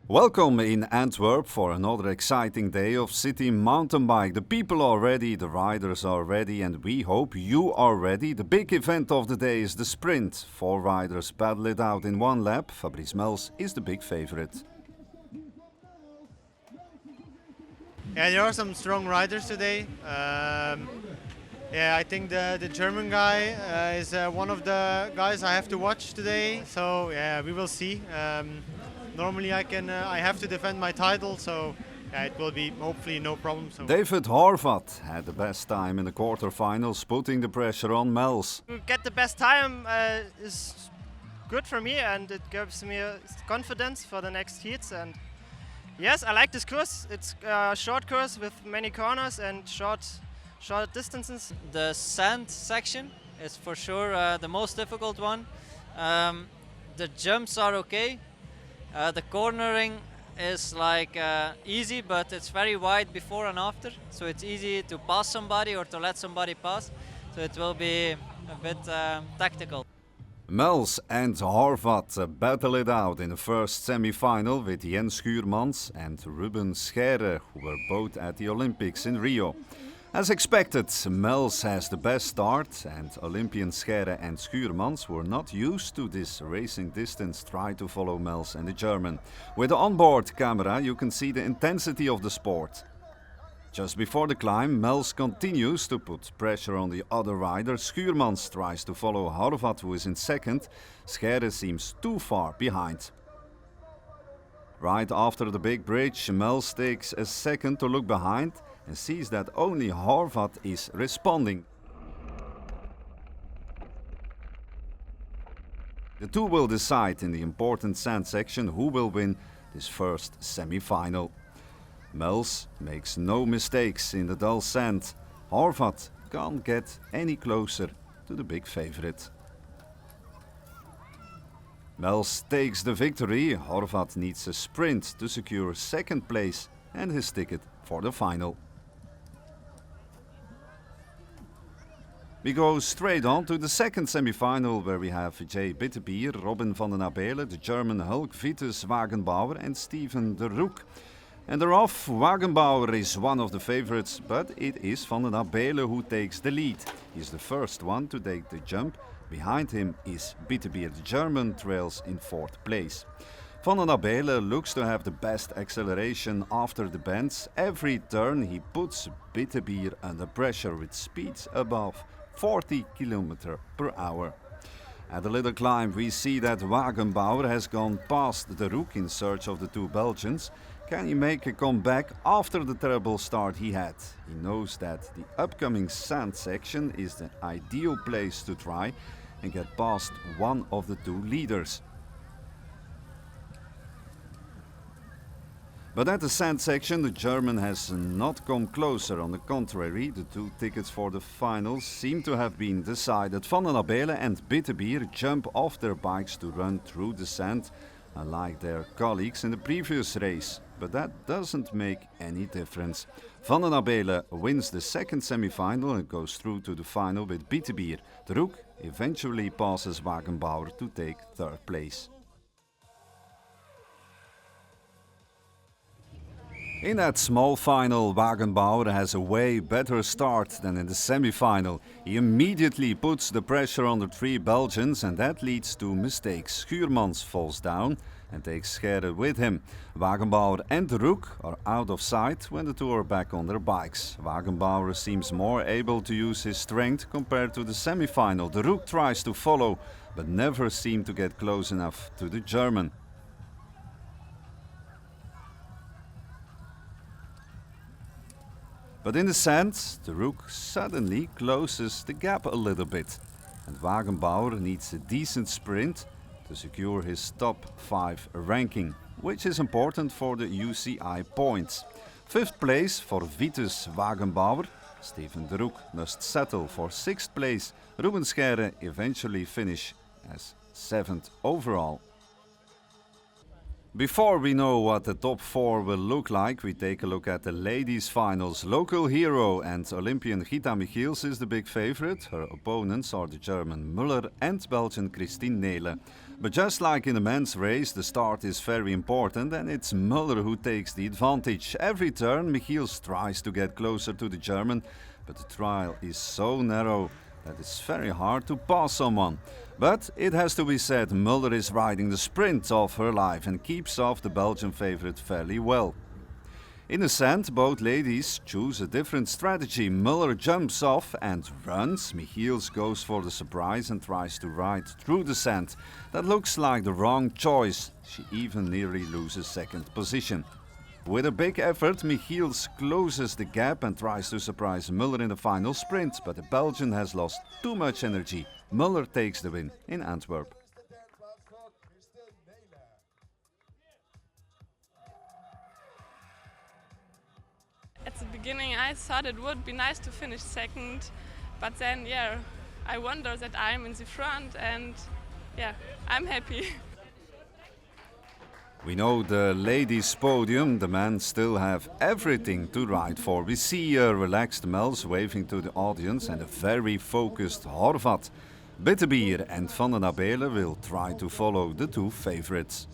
Welcome in Antwerp for another exciting day of city mountain bike. The people are ready, the riders are ready, and we hope you are ready. The big event of the day is the sprint. 4 riders battle it out in 1 lap. Fabrice Mels is the big favorite. Yeah, there are some strong riders today. I think the German guy is one of the guys I have to watch today. So yeah, we will see. Normally I have to defend my title, so yeah, it will be hopefully no problem. So. David Horvath had the best time in the quarterfinals, putting the pressure on Mels. To get the best time is good for me, and it gives me confidence for the next heats. And yes, I like this course. It's a short course with many corners and short distances. The sand section is for sure the most difficult one. The jumps are okay. The cornering is like easy, but it's very wide before and after, so it's easy to pass somebody or to let somebody pass, so it will be a bit tactical. Mels and Horvath battle it out in the first semi-final with Jens Schuurmans and Ruben Scheire, who were both at the Olympics in Rio. As expected, Mels has the best start, and Olympian Scheire and Schuurmans were not used to this racing distance, try to follow Mels and the German. With the onboard camera you can see the intensity of the sport. Just before the climb, Mels continues to put pressure on the other rider. Schuurmans tries to follow Horvath, who is in second. Scheire seems too far behind. Right after the big bridge, Mels takes a second to look behind and sees that only Horvath is responding. The two will decide in the important sand section who will win this first semi-final. Mels makes no mistakes in the dull sand. Horvath can't get any closer to the big favorite. Mels takes the victory. Horvath needs a sprint to secure second place and his ticket for the final. We go straight on to the second semi-final, where we have Jay Bittebier, Robin van den Abele, the German Hulk, Vitus Wagenbauer and Steven de Roek. And they're off. Wagenbauer is one of the favorites, but it is van den Abele who takes the lead. He's the first one to take the jump. Behind him is Bittebier. The German trails in 4th place. Van den Abele looks to have the best acceleration after the bends. Every turn he puts Bittebier under pressure with speeds above 40 km per hour. At the little climb we see that Wagenbauer has gone past de Roek in search of the 2 Belgians. Can he make a comeback after the terrible start he had? He knows that the upcoming sand section is the ideal place to try and get past one of the 2 leaders. But at the sand section the German has not come closer. On the contrary, the 2 tickets for the finals seem to have been decided. Van den Abele and Bittebier jump off their bikes to run through the sand, unlike their colleagues in the previous race. But that doesn't make any difference. Van den Abele wins the second semi-final and goes through to the final with Bittebier. De Roek eventually passes Wagenbauer to take 3rd place. In that small final, Wagenbauer has a way better start than in the semi-final. He immediately puts the pressure on the 3 Belgians, and that leads to mistakes. Schuurmans falls down and takes Scheire with him. Wagenbauer and de Roek are out of sight when the 2 are back on their bikes. Wagenbauer seems more able to use his strength compared to the semi-final. De Roek tries to follow, but never seems to get close enough to the German. But in the sand, de Roek suddenly closes the gap a little bit, and Wagenbauer needs a decent sprint to secure his top 5 ranking, which is important for the UCI points. 5th place for Vitus Wagenbauer. Steven de Roek must settle for 6th place. Ruben Scheire eventually finish as 7th overall. Before we know what the top 4 will look like, we take a look at the ladies' finals. Local hero and Olympian Gita Michiels is the big favorite. Her opponents are the German Müller and Belgian Christine Nele. But just like in the men's race, the start is very important and it's Müller who takes the advantage. Every turn Michiels tries to get closer to the German, but the trail is so narrow that it's very hard to pass someone. But it has to be said, Müller is riding the sprint of her life and keeps off the Belgian favorite fairly well. In the sand, both ladies choose a different strategy. Müller jumps off and runs. Michiels goes for the surprise and tries to ride through the sand. That looks like the wrong choice. She even nearly loses second position. With a big effort, Michiels closes the gap and tries to surprise Müller in the final sprint, but the Belgian has lost too much energy. Müller takes the win in Antwerp. At the beginning I thought it would be nice to finish second, but then I wonder that I'm in the front and I'm happy. We know the ladies' podium, the men still have everything to ride for. We see a relaxed Mels waving to the audience and a very focused Horvat. Bitterbier and Van den Abele will try to follow the two favorites.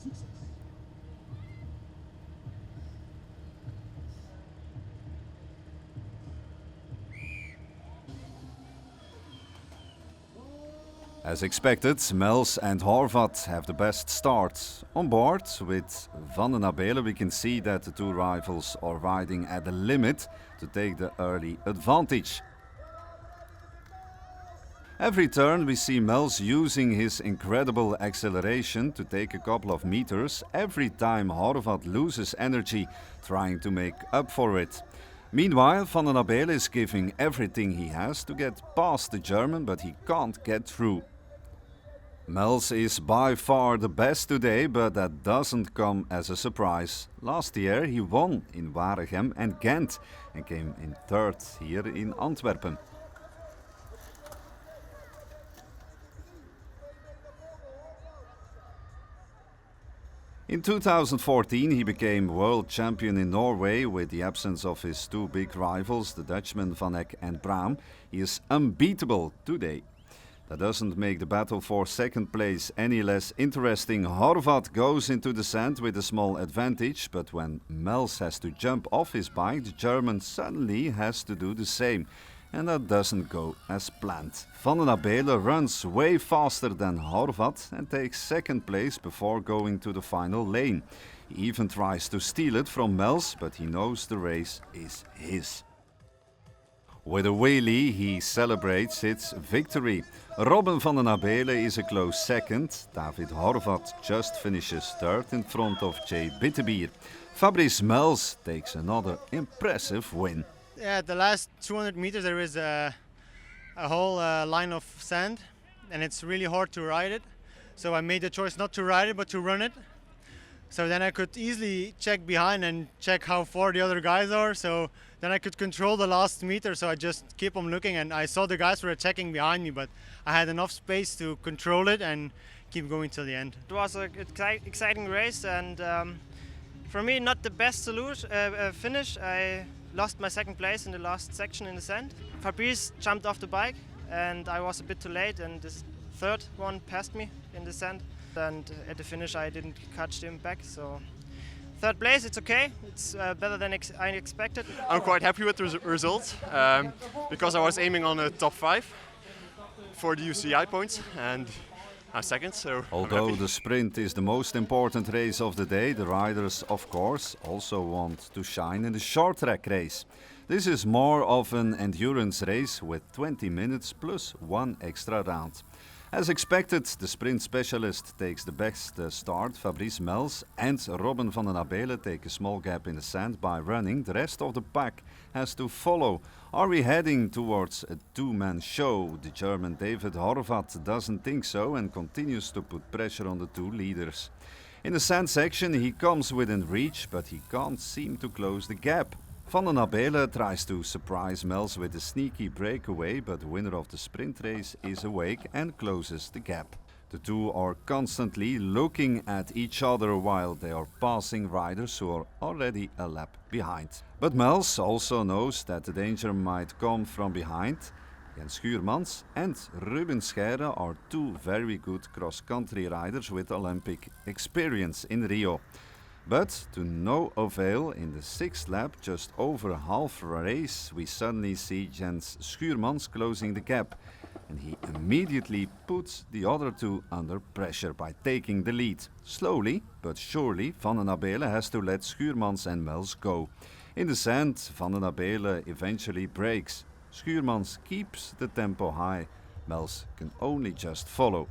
As expected, Mels and Horvat have the best start. On board with Van den Abele we can see that the two rivals are riding at the limit to take the early advantage. Every turn we see Mels using his incredible acceleration to take a couple of meters. Every time Horvat loses energy trying to make up for it. Meanwhile, Van den Abele is giving everything he has to get past the German, but he can't get through. Mels is by far the best today, but that doesn't come as a surprise. Last year he won in WAREGEM and Ghent and came in third here in Antwerpen. In 2014 he became world champion in Norway with the absence of his two big rivals, the Dutchmen Van Eck and Braam. He is unbeatable today. That doesn't make the battle for second place any less interesting. Horvat goes into the sand with a small advantage, but when Mels has to jump off his bike, the German suddenly has to do the same. And that doesn't go as planned. Van den Abele runs way faster than Horvat and takes second place before going to the final lane. He even tries to steal it from Mels, but he knows the race is his. With a wheelie he celebrates his victory. Robin van den Abele is a close second. David Horvat just finishes third in front of Jay Bitterbier. Fabrice Mels takes another impressive win. Yeah, the last 200 meters there is a whole line of sand and it's really hard to ride it. So I made the choice not to ride it but to run it. So then I could easily check behind and check how far the other guys are. So then I could control the last meter. So I just keep on looking and I saw the guys were checking behind me, but I had enough space to control it and keep going till the end. It was an exciting race and for me not the best finish. I lost my second place in the last section in the sand. Fabrice jumped off the bike and I was a bit too late and this third one passed me in the sand. And at the finish I didn't catch him back, so third place, it's okay. It's better than I expected. I'm quite happy with the result because I was aiming on a top 5 for the UCI points and I'm second, so although the sprint is the most important race of the day, the riders of course also want to shine in the short track race. This is more of an endurance race with 20 minutes plus one extra round. As expected, the sprint specialist takes the best start. Fabrice Mels and Robin van den Abele take a small gap in the sand by running. The rest of the pack has to follow. Are we heading towards a two-man show? The German David Horvat doesn't think so and continues to put pressure on the two leaders. In the sand section he comes within reach, but he can't seem to close the gap. Van den Abele tries to surprise Mels with a sneaky breakaway, but the winner of the sprint race is awake and closes the gap. The two are constantly looking at each other while they are passing riders who are already a lap behind. But Mels also knows that the danger might come from behind. Jens Schuurmans and Ruben Scheire are two very good cross-country riders with Olympic experience in Rio. But to no avail, in the sixth lap, just over half race, we suddenly see Jens Schuurmans closing the gap. And he immediately puts the other two under pressure by taking the lead. Slowly but surely, Van den Abele has to let Schuurmans and Mels go. In the sand, Van den Abele eventually breaks. Schuurmans keeps the tempo high. Mels can only just follow.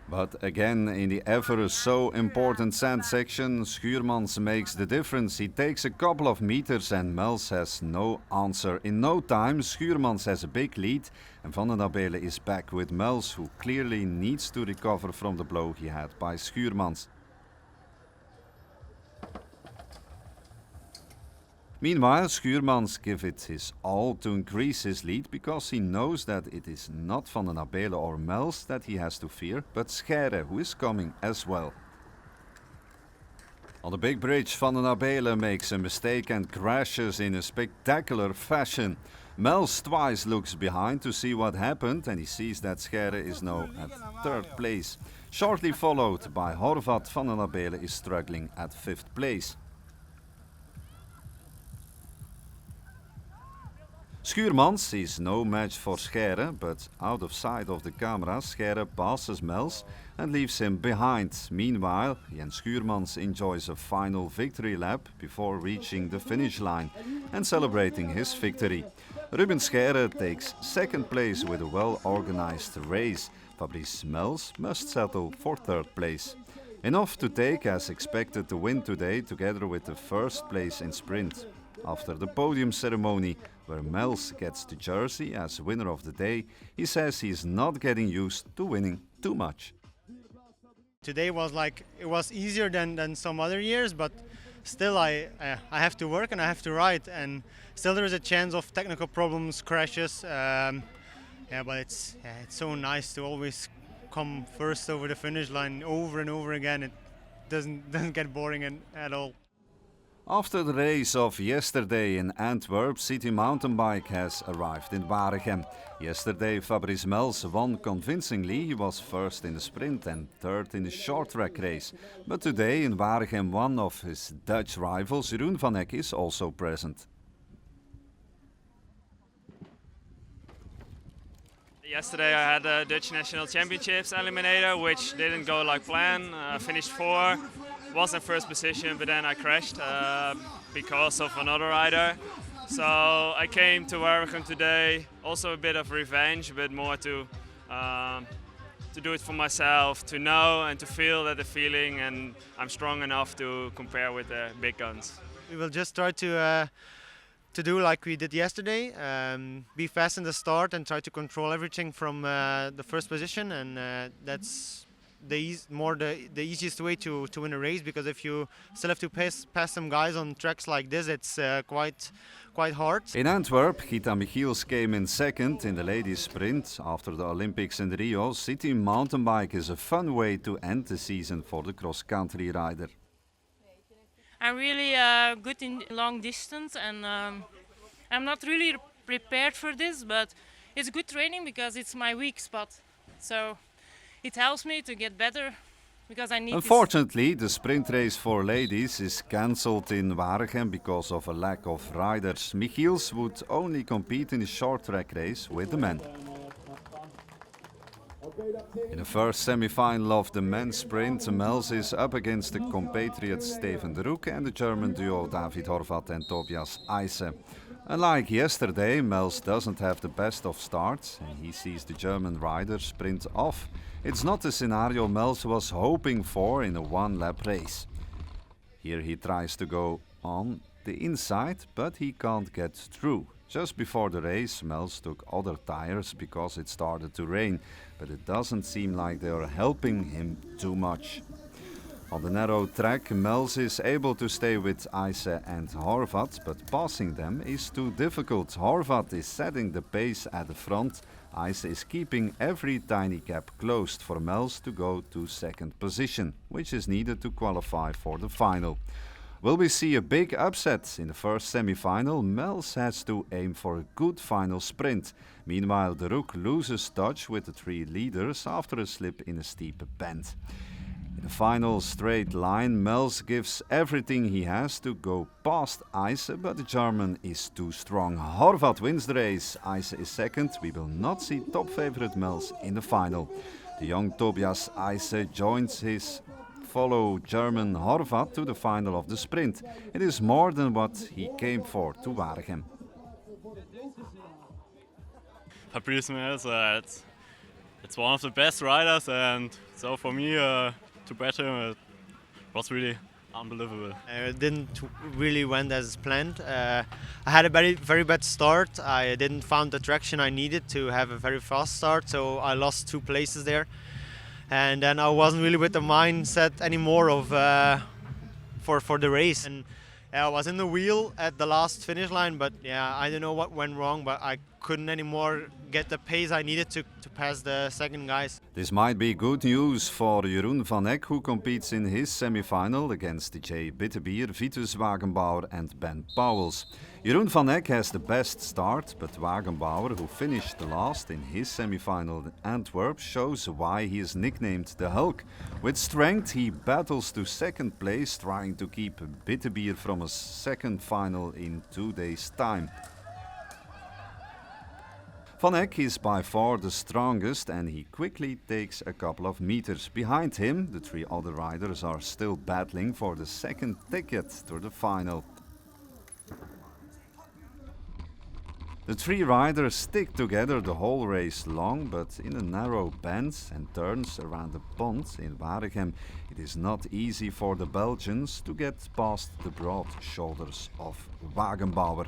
But again, in the ever so important sand section, Schuurmans makes the difference. He takes a couple of meters and Mels has no answer. In no time, Schuurmans has a big lead and Van den Abele is back with Mels, who clearly needs to recover from the blow he had by Schuurmans. Meanwhile, Schuurmans gives it his all to increase his lead because he knows that it is not Van den Abele or Mels that he has to fear, but Scheire, who is coming as well. On the big bridge, Van den Abele makes a mistake and crashes in a spectacular fashion. Mels twice looks behind to see what happened and he sees that Scheire is now at third place. Shortly followed by Horvat, Van den Abele is struggling at fifth place. Schuurmans is no match for Scheire, but out of sight of the camera, Scheire passes Mels and leaves him behind. Meanwhile, Jens Schuurmans enjoys a final victory lap before reaching the finish line and celebrating his victory. Ruben Scheire takes second place with a well-organized race. Fabrice Mels must settle for third place. Enough to take as expected the win today, together with the first place in sprint. After the podium ceremony, where Mels gets the jersey as winner of the day, he says he is not getting used to winning too much. Today was like, it was easier than some other years, but still I have to work and I have to ride, and still there is a chance of technical problems, crashes. But it's so nice to always come first over the finish line over and over again. It doesn't get boring at all. After the race of yesterday in Antwerp, City Mountainbike has arrived in Waregem. Yesterday Fabrice Mels won convincingly. He was first in the sprint and third in the short track race. But today in Waregem, one of his Dutch rivals, Jeroen van Eck, is also present. Yesterday I had the Dutch National Championships eliminator, which didn't go like planned. Finished 4, was in first position, but then I crashed because of another rider. So I came to Waregem today, also a bit of revenge, but more to do it for myself, to know and to feel that the feeling, and I'm strong enough to compare with the big guns. We will just try to do like we did yesterday, be fast in the start and try to control everything from the first position, and that's the easiest way to win a race, because if you still have to pass some guys on tracks like this, it's quite hard. In Antwerp, Gita Michiels came in second in the ladies sprint. After the Olympics in Rio, City Mountainbike is a fun way to end the season for the cross-country rider. I'm really good in long distance, and I'm not really prepared for this, but it's good training because it's my weak spot. So it helps me to get better because I need. Unfortunately, the sprint race for ladies is cancelled in Waregem because of a lack of riders. Michiels would only compete in the short track race with the men. In the first semi-final of the men's sprint, Mels is up against the compatriots Steven de Roek and the German duo David Horvat and Tobias Eisse. Unlike yesterday, Mels doesn't have the best of starts and he sees the German rider sprint off. It's not the scenario Mels was hoping for in a one-lap race. Here he tries to go on the inside, but he can't get through. Just before the race, Mels took other tires because it started to rain, but it doesn't seem like they are helping him too much. On the narrow track, Mels is able to stay with Eise and Horvath, but passing them is too difficult. Horvath is setting the pace at the front. Eise is keeping every tiny gap closed for Mels to go to second position, which is needed to qualify for the final. Will we see a big upset in the first semi-final? Mels has to aim for a good final sprint. Meanwhile, De Rook loses touch with the three leaders after a slip in a steep bend. In the final straight line, Mels gives everything he has to go past Eise, but the German is too strong. Horvath wins the race, Eise is second. We will not see top favorite Mels in the final. The young Tobias Eise joins his fellow German Horvath to the final of the sprint. It is more than what he came for to Waregem. Fabrice Mels, it's one of the best riders, and so for me to bet him, it was really unbelievable. It didn't really went as planned. I had a very bad start. I didn't find the traction I needed to have a very fast start, so I lost 2 places there. And then I wasn't really with the mindset anymore of for the race. And I was in the wheel at the last finish line, but yeah, I don't know what went wrong, but I couldn't anymore get the pace I needed to pass the second guys. This might be good news for Jeroen van Eck, who competes in his semi-final against Jay Bittebier, Vitus Wagenbauer and Ben Pauwels. Jeroen van Eck has the best start, but Wagenbauer, who finished last in his semi-final in Antwerp, shows why he is nicknamed the Hulk. With strength he battles to second place, trying to keep Bittebier from a second final in 2 days' time. Van Eck is by far the strongest and he quickly takes a couple of meters. Behind him, the 3 other riders are still battling for the second ticket to the final. The 3 riders stick together the whole race long, but in the narrow bends and turns around the pond in Waregem, it is not easy for the Belgians to get past the broad shoulders of Wagenbauer.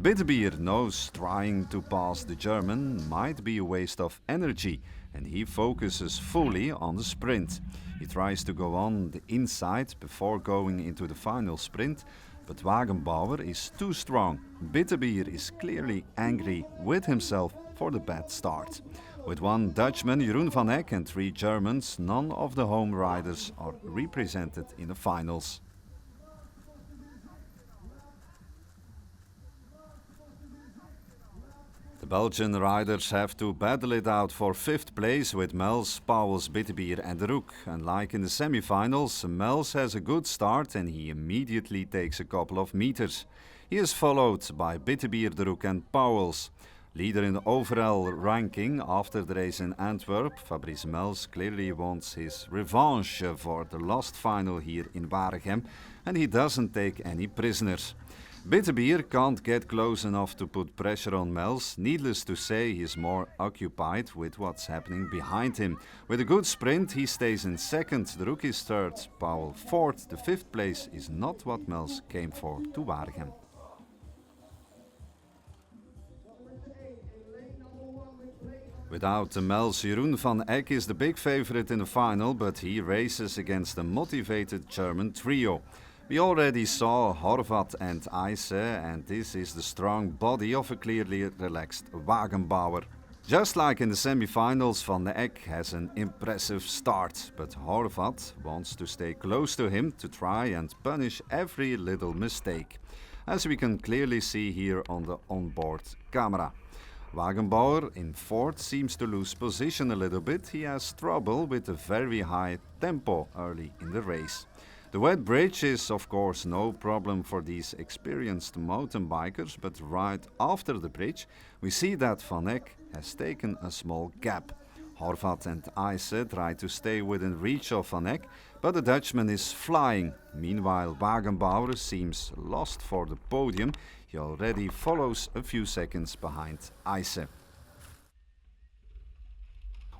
Bittebier knows trying to pass the German might be a waste of energy, and he focuses fully on the sprint. He tries to go on the inside before going into the final sprint, but Wagenbauer is too strong. Bittebier is clearly angry with himself for the bad start. With 1 Dutchman, Jeroen van Eck, and 3 Germans, none of the home riders are represented in the finals. The Belgian riders have to battle it out for 5th place with Mels, Pauwels, Bittebier and De Rook. Unlike in the semi-finals, Mels has a good start and he immediately takes a couple of meters. He is followed by Bittebier, De Rook and Pauwels. Leader in the overall ranking after the race in Antwerp, Fabrice Mels clearly wants his revanche for the last final here in Waregem, and he doesn't take any prisoners. Bittebier can't get close enough to put pressure on Mels. Needless to say, he is more occupied with what's happening behind him. With a good sprint, he stays in second, the Rook is third, Pauwels fourth. The 5th place is not what Mels came for to Waregem. Without Mels, Jeroen van Eck is the big favorite in the final, but he races against a motivated German trio. We already saw Horvath and Eise, and this is the strong body of a clearly relaxed Wagenbauer. Just like in the semi-finals, Van Eck has an impressive start, but Horvath wants to stay close to him to try and punish every little mistake, as we can clearly see here on the onboard camera. Wagenbauer in 4th seems to lose position a little bit. He has trouble with a very high tempo early in the race. The wet bridge is of course no problem for these experienced mountain bikers, but right after the bridge we see that Van Eck has taken a small gap. Horvath and Eise try to stay within reach of Van Eck, but the Dutchman is flying. Meanwhile, Wagenbauer seems lost for the podium. He already follows a few seconds behind Eise.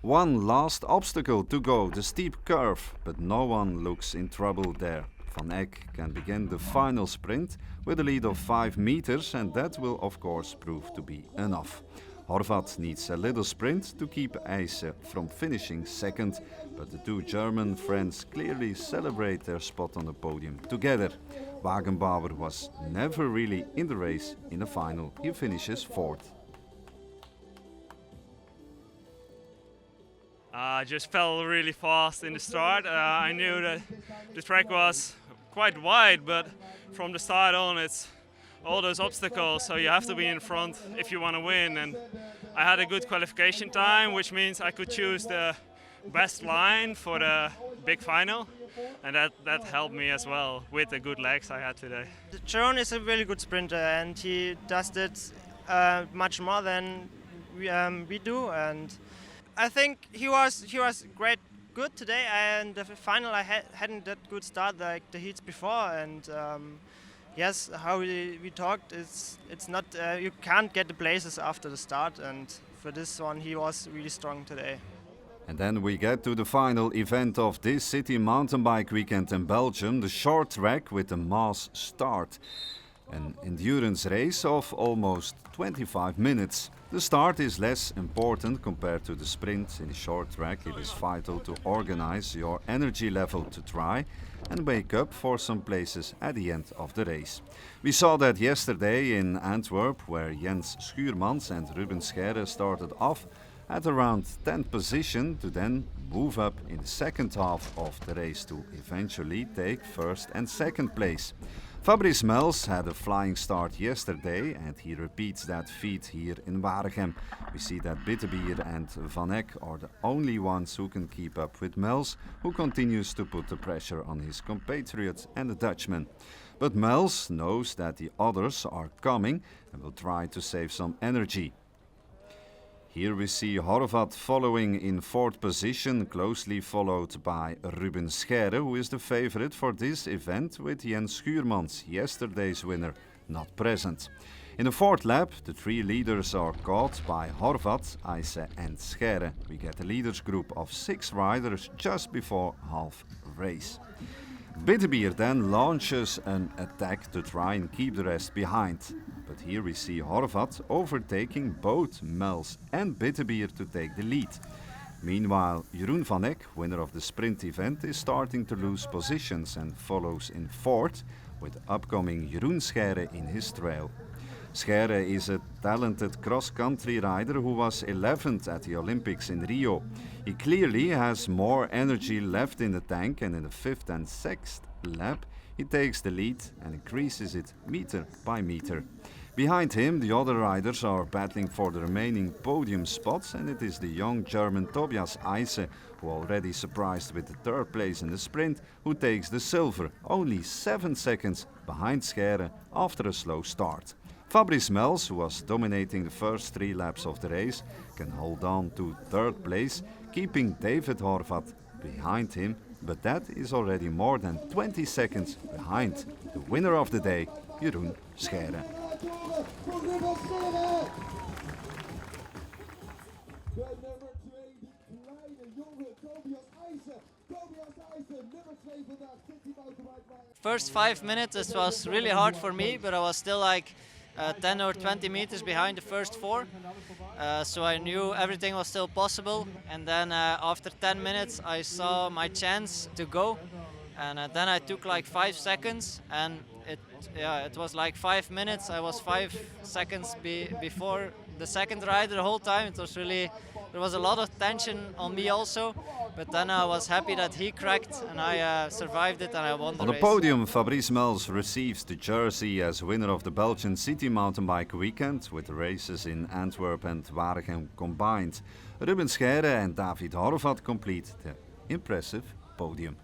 One last obstacle to go, the steep curve, but no one looks in trouble there. Van Eck can begin the final sprint with a lead of 5 meters, and that will of course prove to be enough. Horvath needs a little sprint to keep Eijse from finishing second, but the two German friends clearly celebrate their spot on the podium together. Wagenbauer was never really in the race in the final. He finishes fourth. I just fell really fast in the start. I knew that the track was quite wide, but from the start on it's all those obstacles, so you have to be in front if you want to win. And I had a good qualification time, which means I could choose the best line for the big final, and that helped me as well with the good legs I had today. Jeroen is a really good sprinter, and he does it much more than we do. And I think he was good today. And the final I hadn't that good start like the heats before. And yes, how we talked, it's not you can't get the places after the start. And for this one, he was really strong today. And then we get to the final event of this city mountain bike weekend in Belgium, the short track with the mass start. An endurance race of almost 25 minutes. The start is less important compared to the sprint. In the short track it is vital to organize your energy level to try and wake up for some places at the end of the race. We saw that yesterday in Antwerp, where Jens Schuurmans and Ruben Scheire started off at around 10th position to then move up in the second half of the race to eventually take first and second place. Fabrice Mels had a flying start yesterday and he repeats that feat here in Waregem. We see that Bittebier and Van Eck are the only ones who can keep up with Mels, who continues to put the pressure on his compatriots and the Dutchman. But Mels knows that the others are coming and will try to save some energy. Here we see Horvath following in fourth position, closely followed by Ruben Scheire, who is the favorite for this event with Jens Schuurmans, yesterday's winner, not present. In the fourth lap, the three leaders are caught by Horvath, Eijse and Scheire. We get a leaders group of 6 riders just before half race. Bittebier then launches an attack to try and keep the rest behind. But here we see Horvath overtaking both Mels and Bittebier to take the lead. Meanwhile, Jeroen van Eck, winner of the sprint event, is starting to lose positions and follows in fourth, with upcoming Jeroen Scheire in his trail. Scheire is a talented cross-country rider who was 11th at the Olympics in Rio. He clearly has more energy left in the tank, and in the 5th and 6th lap he takes the lead and increases it meter by meter. Behind him, the other riders are battling for the remaining podium spots, and it is the young German Tobias Eijse, who already surprised with the 3rd place in the sprint, who takes the silver, only 7 seconds behind Scheire after a slow start. Fabrice Mels, who was dominating the first 3 laps of the race, can hold on to 3rd place, keeping David Horvath behind him, but that is already more than 20 seconds behind the winner of the day, Jeroen Scheire. First 5 minutes it was really hard for me, but I was still like 10 or 20 meters behind the first 4. So I knew everything was still possible, and then after 10 minutes I saw my chance to go, and then I took like 5 seconds, and it was like 5 minutes. I was 5 seconds before the second rider the whole time. It was really, there was a lot of tension on me also, but then I was happy that he cracked and I survived it and I won the race. On the podium, Fabrice Mels receives the jersey as winner of the Belgian City Mountain Bike Weekend, with the races in Antwerp and Waregem combined. Ruben Scheire and David Horvath complete the impressive podium.